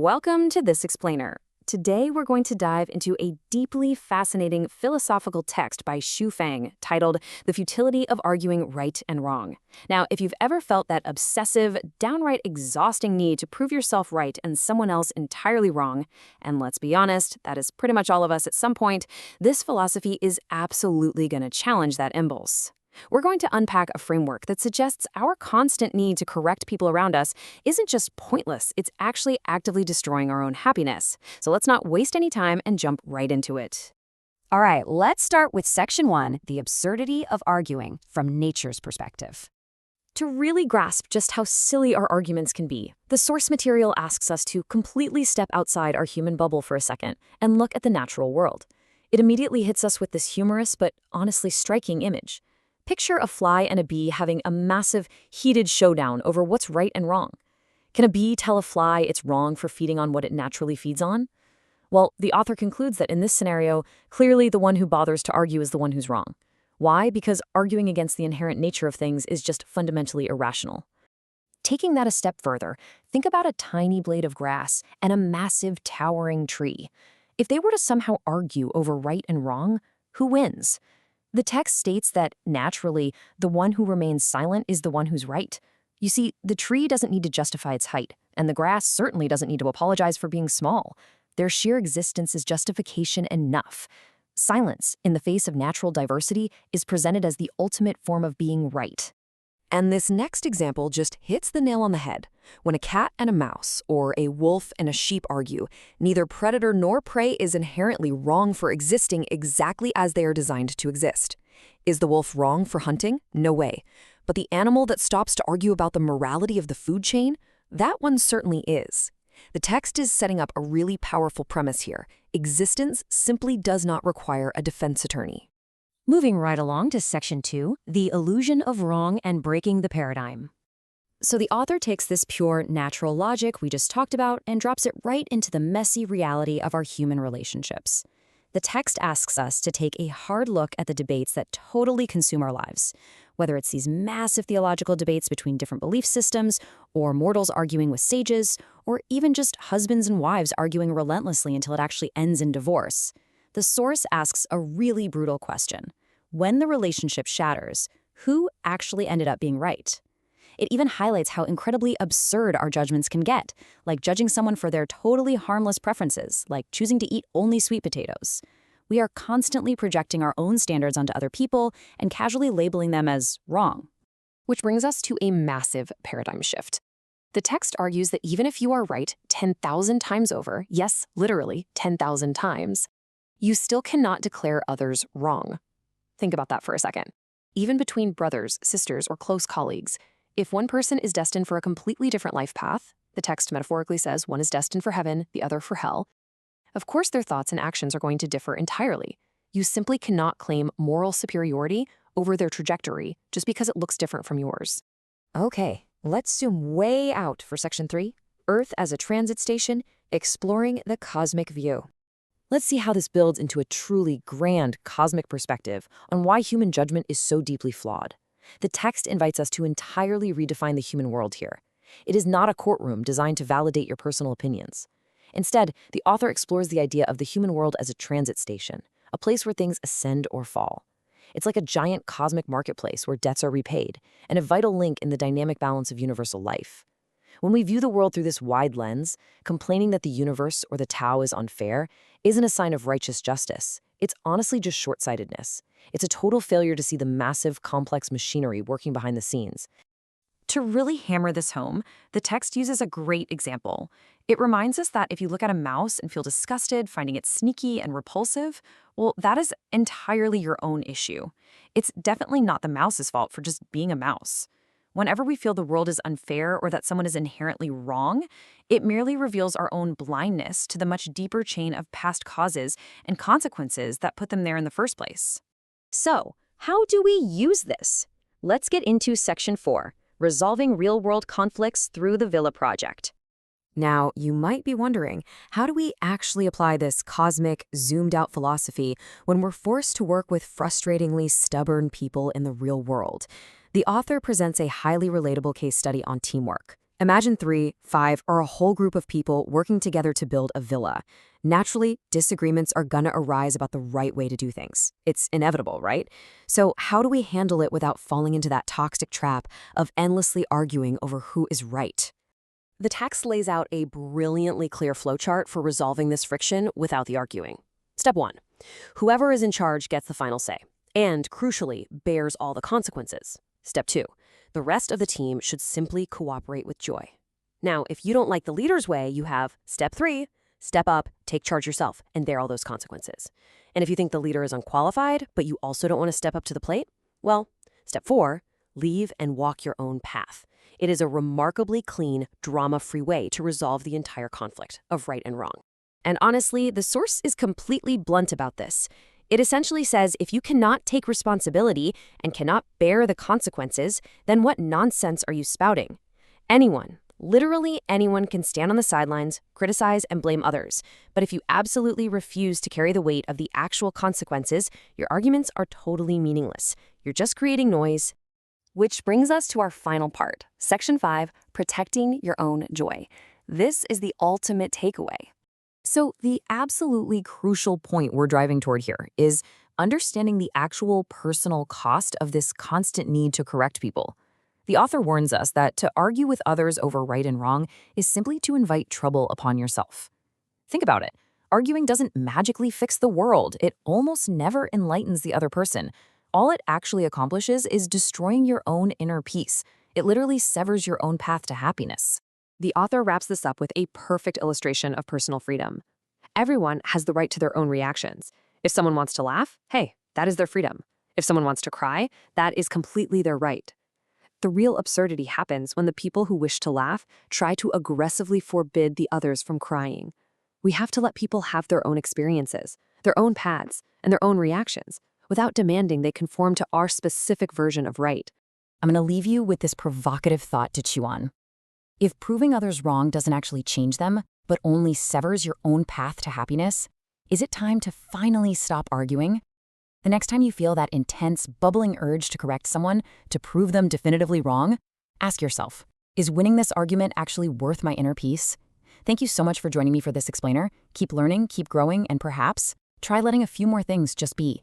Welcome to This Explainer. Today we're going to dive into a deeply fascinating philosophical text by Xu Fang titled The Futility of Arguing Right and Wrong. Now, if you've ever felt that obsessive, downright exhausting need to prove yourself right and someone else entirely wrong, and let's be honest, that is pretty much all of us at some point, this philosophy is absolutely going to challenge that impulse. We're going to unpack a framework that suggests our constant need to correct people around us isn't just pointless, it's actually actively destroying our own happiness. So let's not waste any time and jump right into it. All right, let's start with Section 1, the absurdity of arguing from nature's perspective. To really grasp just how silly our arguments can be, the source material asks us to completely step outside our human bubble for a second and look at the natural world. It immediately hits us with this humorous but honestly striking image. Picture a fly and a bee having a massive, heated showdown over what's right and wrong. Can a bee tell a fly it's wrong for feeding on what it naturally feeds on? Well, the author concludes that in this scenario, clearly the one who bothers to argue is the one who's wrong. Why? Because arguing against the inherent nature of things is just fundamentally irrational. Taking that a step further, think about a tiny blade of grass and a massive, towering tree. If they were to somehow argue over right and wrong, who wins? The text states that, naturally, the one who remains silent is the one who's right. You see, the tree doesn't need to justify its height, and the grass certainly doesn't need to apologize for being small. Their sheer existence is justification enough. Silence, in the face of natural diversity, is presented as the ultimate form of being right. And this next example just hits the nail on the head. When a cat and a mouse, or a wolf and a sheep argue, neither predator nor prey is inherently wrong for existing exactly as they are designed to exist. Is the wolf wrong for hunting? No way. But the animal that stops to argue about the morality of the food chain? That one certainly is. The text is setting up a really powerful premise here. Existence simply does not require a defense attorney. Moving right along to Section 2, the illusion of wrong and breaking the paradigm. So the author takes this pure natural logic we just talked about and drops it right into the messy reality of our human relationships. The text asks us to take a hard look at the debates that totally consume our lives, whether it's these massive theological debates between different belief systems, or mortals arguing with sages, or even just husbands and wives arguing relentlessly until it actually ends in divorce. The source asks a really brutal question. When the relationship shatters, who actually ended up being right? It even highlights how incredibly absurd our judgments can get, like judging someone for their totally harmless preferences, like choosing to eat only sweet potatoes. We are constantly projecting our own standards onto other people and casually labeling them as wrong. Which brings us to a massive paradigm shift. The text argues that even if you are right 10,000 times over, yes, literally 10,000 times, you still cannot declare others wrong. Think about that for a second. Even between brothers, sisters, or close colleagues, if one person is destined for a completely different life path, the text metaphorically says one is destined for heaven, the other for hell, of course their thoughts and actions are going to differ entirely. You simply cannot claim moral superiority over their trajectory just because it looks different from yours. Okay, let's zoom way out for Section 3, Earth as a transit station, exploring the cosmic view. Let's see how this builds into a truly grand cosmic perspective on why human judgment is so deeply flawed. The text invites us to entirely redefine the human world here. It is not a courtroom designed to validate your personal opinions. Instead, the author explores the idea of the human world as a transit station, a place where things ascend or fall. It's like a giant cosmic marketplace where debts are repaid, and a vital link in the dynamic balance of universal life. When we view the world through this wide lens, complaining that the universe or the Tao is unfair isn't a sign of righteous justice. It's honestly just short-sightedness. It's a total failure to see the massive, complex machinery working behind the scenes. To really hammer this home, the text uses a great example. It reminds us that if you look at a mouse and feel disgusted, finding it sneaky and repulsive, well, that is entirely your own issue. It's definitely not the mouse's fault for just being a mouse. Whenever we feel the world is unfair or that someone is inherently wrong, it merely reveals our own blindness to the much deeper chain of past causes and consequences that put them there in the first place. So, how do we use this? Let's get into Section 4, resolving real-world conflicts through the Villa Project. Now, you might be wondering, how do we actually apply this cosmic, zoomed-out philosophy when we're forced to work with frustratingly stubborn people in the real world? The author presents a highly relatable case study on teamwork. Imagine 3, 5, or a whole group of people working together to build a villa. Naturally, disagreements are gonna arise about the right way to do things. It's inevitable, right? So how do we handle it without falling into that toxic trap of endlessly arguing over who is right? The text lays out a brilliantly clear flowchart for resolving this friction without the arguing. Step 1. Whoever is in charge gets the final say, and, crucially, bears all the consequences. Step 2. The rest of the team should simply cooperate with joy. Now, if you don't like the leader's way, you have Step 3, step up, take charge yourself, and bear all those consequences. And if you think the leader is unqualified, but you also don't want to step up to the plate, well, Step 4, leave and walk your own path. It is a remarkably clean, drama-free way to resolve the entire conflict of right and wrong. And honestly, the source is completely blunt about this. It essentially says if you cannot take responsibility and cannot bear the consequences, then what nonsense are you spouting? Anyone, literally anyone, can stand on the sidelines, criticize, and blame others. But if you absolutely refuse to carry the weight of the actual consequences, your arguments are totally meaningless. You're just creating noise. Which brings us to our final part, Section 5, protecting your own joy. This is the ultimate takeaway. So the absolutely crucial point we're driving toward here is understanding the actual personal cost of this constant need to correct people. The author warns us that to argue with others over right and wrong is simply to invite trouble upon yourself. Think about it. Arguing doesn't magically fix the world. It almost never enlightens the other person. All it actually accomplishes is destroying your own inner peace. It literally severs your own path to happiness. The author wraps this up with a perfect illustration of personal freedom. Everyone has the right to their own reactions. If someone wants to laugh, hey, that is their freedom. If someone wants to cry, that is completely their right. The real absurdity happens when the people who wish to laugh try to aggressively forbid the others from crying. We have to let people have their own experiences, their own paths, and their own reactions, without demanding they conform to our specific version of right. I'm going to leave you with this provocative thought to chew on. If proving others wrong doesn't actually change them, but only severs your own path to happiness, is it time to finally stop arguing? The next time you feel that intense, bubbling urge to correct someone, to prove them definitively wrong, ask yourself, is winning this argument actually worth my inner peace? Thank you so much for joining me for this explainer. Keep learning, keep growing, and perhaps try letting a few more things just be.